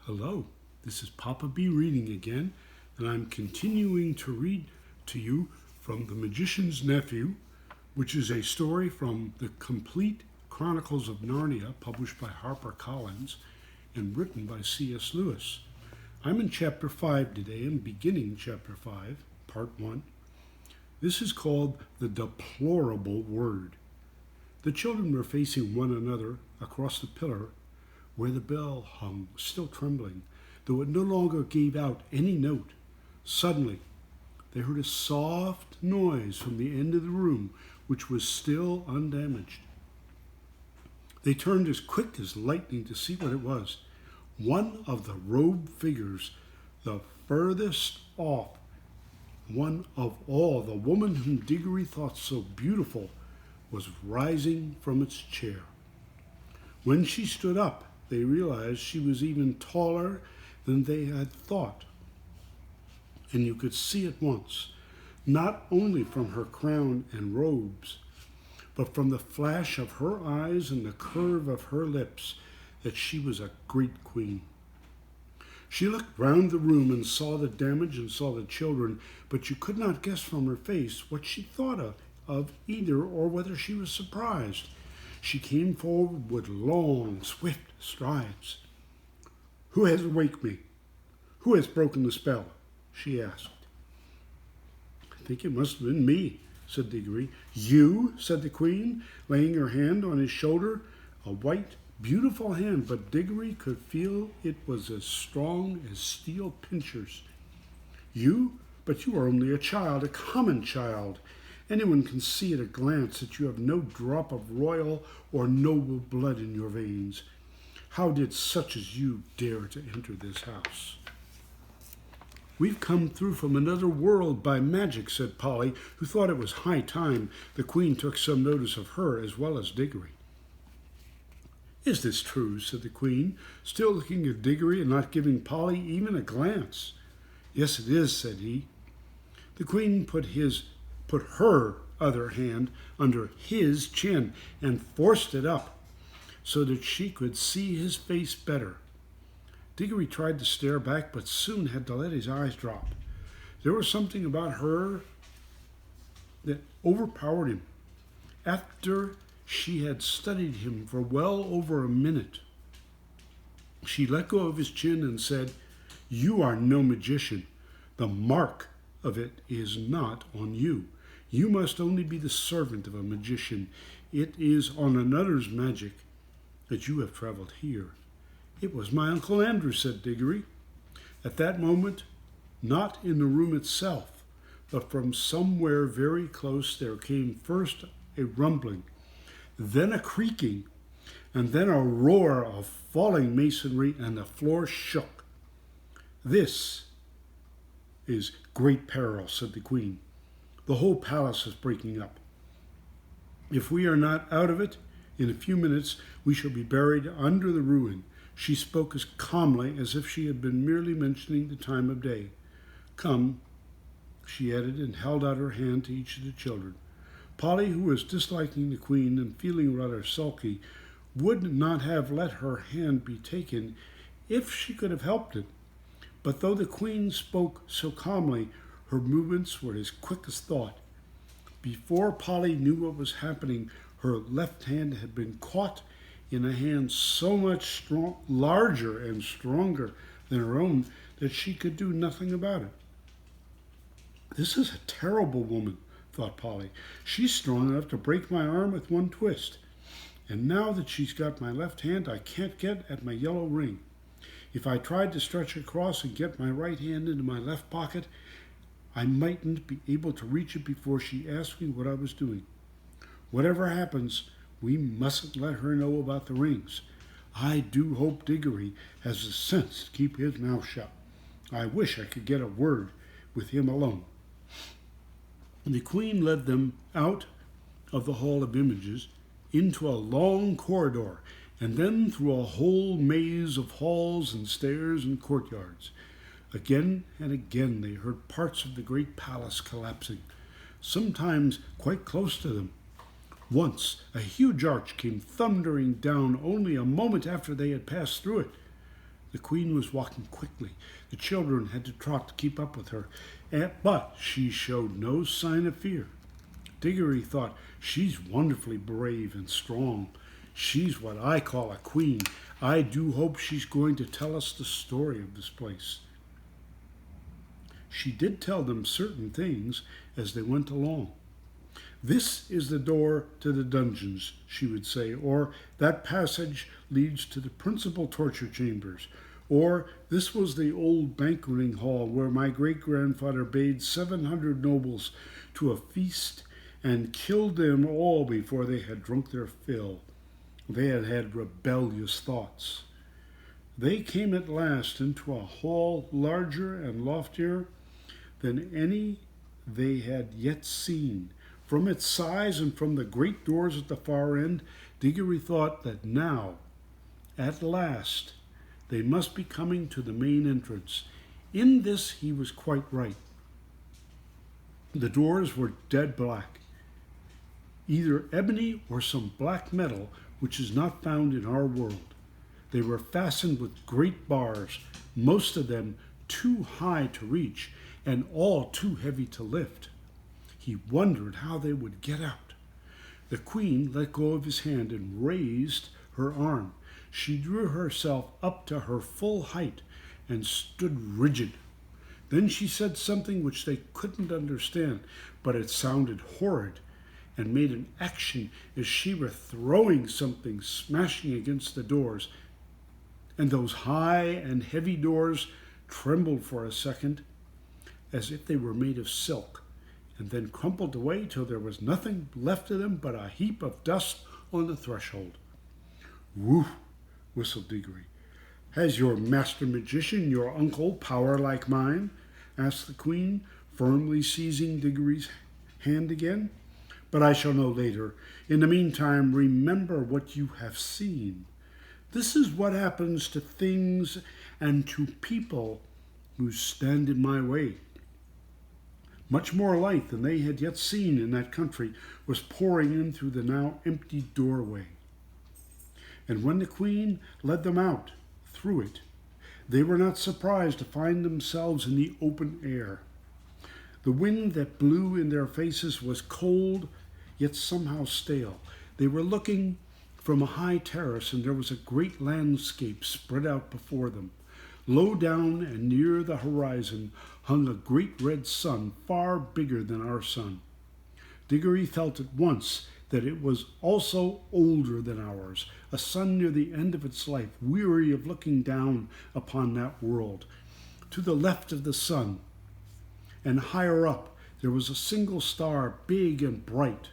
Hello, this is Papa B reading again, and I'm continuing to read to you from The Magicians Nephew, which is a story from the complete Chronicles of Narnia, published by HarperCollins and written by C.S. Lewis. I'm in Chapter 5 today and beginning Chapter 5, Part 1. This is called The Deplorable Word. The children were facing one another across the pillar where the bell hung, still trembling, though it no longer gave out any note. Suddenly, they heard a soft noise from the end of the room, which was still undamaged. They turned as quick as lightning to see what it was. One of the robed figures, the furthest off, one of all, the woman whom Diggory thought so beautiful, was rising from its chair. When she stood up, they realized she was even taller than they had thought. And you could see at once, not only from her crown and robes, but from the flash of her eyes and the curve of her lips, that she was a great queen. She looked round the room and saw the damage and saw the children, but you could not guess from her face what she thought of either, or whether she was surprised. She came forward with long, swift strides. "Who has awaked me? Who has broken the spell?" she asked. "I think it must have been me," said Diggory. "You?" said the queen, laying her hand on his shoulder, a white, beautiful hand, but Diggory could feel it was as strong as steel pincers. "You? But you are only a child, a common child. Anyone can see at a glance that you have no drop of royal or noble blood in your veins. How did such as you dare to enter this house?" "We've come through from another world by magic," said Polly, who thought it was high time the queen took some notice of her as well as Diggory. "Is this true?" said the queen, still looking at Diggory and not giving Polly even a glance. "Yes, it is," said he. The queen put her other hand under his chin and forced it up so that she could see his face better. Diggory tried to stare back, but soon had to let his eyes drop. There was something about her that overpowered him. After she had studied him for well over a minute, she let go of his chin and said, "You are no magician. The mark of it is not on you. You must only be the servant of a magician. It is on another's magic that you have traveled here." "It was my Uncle Andrew," said Diggory. At that moment, not in the room itself, but from somewhere very close, there came first a rumbling, then a creaking, and then a roar of falling masonry, and the floor shook. "This is great peril," said the queen. "The whole palace is breaking up. If we are not out of it in a few minutes, we shall be buried under the ruin." She spoke as calmly as if she had been merely mentioning the time of day. "Come," she added, and held out her hand to each of the children. Polly, who was disliking the queen and feeling rather sulky, would not have let her hand be taken if she could have helped it. But though the queen spoke so calmly, her movements were as quick as thought. Before Polly knew what was happening, her left hand had been caught in a hand so much larger and stronger than her own that she could do nothing about it. "This is a terrible woman," thought Polly. "She's strong enough to break my arm with one twist. And now that she's got my left hand, I can't get at my yellow ring. If I tried to stretch across and get my right hand into my left pocket, I mightn't be able to reach it before she asked me what I was doing. Whatever happens, we mustn't let her know about the rings. I do hope Diggory has the sense to keep his mouth shut. I wish I could get a word with him alone." The queen led them out of the Hall of Images into a long corridor, and then through a whole maze of halls and stairs and courtyards. Again and again they heard parts of the great palace collapsing, sometimes quite close to them. Once a huge arch came thundering down only a moment after they had passed through it. The queen was walking quickly. The children had to trot to keep up with her, but she showed no sign of fear. Diggory thought, she's wonderfully brave and strong. She's what I call a queen. I do hope she's going to tell us the story of this place. She did tell them certain things as they went along. This is the door to the dungeons, she would say, or that passage leads to the principal torture chambers, or this was the old banqueting hall where my great-grandfather bade 700 nobles to a feast and killed them all before they had drunk their fill. They had had rebellious thoughts. They came at last into a hall larger and loftier than any they had yet seen. From its size and from the great doors at the far end, Diggory thought that now, at last, they must be coming to the main entrance. In this he was quite right. The doors were dead black, either ebony or some black metal which is not found in our world. They were fastened with great bars, most of them too high to reach and all too heavy to lift. He wondered how they would get out. The queen let go of his hand and raised her arm. She drew herself up to her full height and stood rigid. Then she said something which they couldn't understand, but it sounded horrid, and made an action as she were throwing something, smashing against the doors. And those high and heavy doors trembled for a second, as if they were made of silk, and then crumpled away till there was nothing left of them but a heap of dust on the threshold. "Whew," whistled Diggory. "Has your master magician, your uncle, power like mine?" asked the queen, firmly seizing Diggory's hand again. "But I shall know later. In the meantime, remember what you have seen. This is what happens to things and to people who stand in my way." Much more light than they had yet seen in that country was pouring in through the now empty doorway. And when the queen led them out through it, they were not surprised to find themselves in the open air. The wind that blew in their faces was cold, yet somehow stale. They were looking from a high terrace, and there was a great landscape spread out before them. Low down and near the horizon hung a great red sun, far bigger than our sun. Diggory felt at once that it was also older than ours, a sun near the end of its life, weary of looking down upon that world. To the left of the sun, and higher up, there was a single star, big and bright.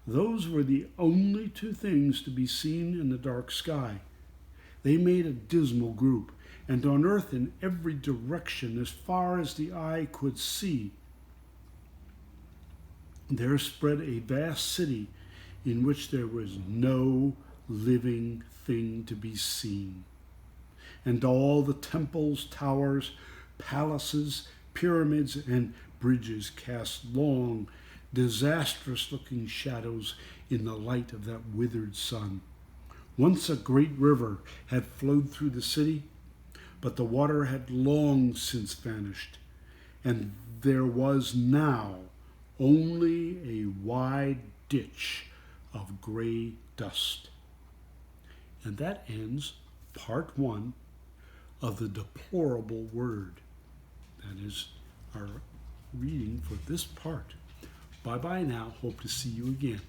Those were the only two things to be seen in the dark sky. They made a dismal group, and on earth in every direction, as far as the eye could see, there spread a vast city in which there was no living thing to be seen. And all the temples, towers, palaces, pyramids, and bridges cast long, disastrous-looking shadows in the light of that withered sun. Once a great river had flowed through the city, but the water had long since vanished, and there was now only a wide ditch of gray dust. And that ends part 1 of the deplorable word. That is our reading for this part. Bye-bye now. Hope to see you again.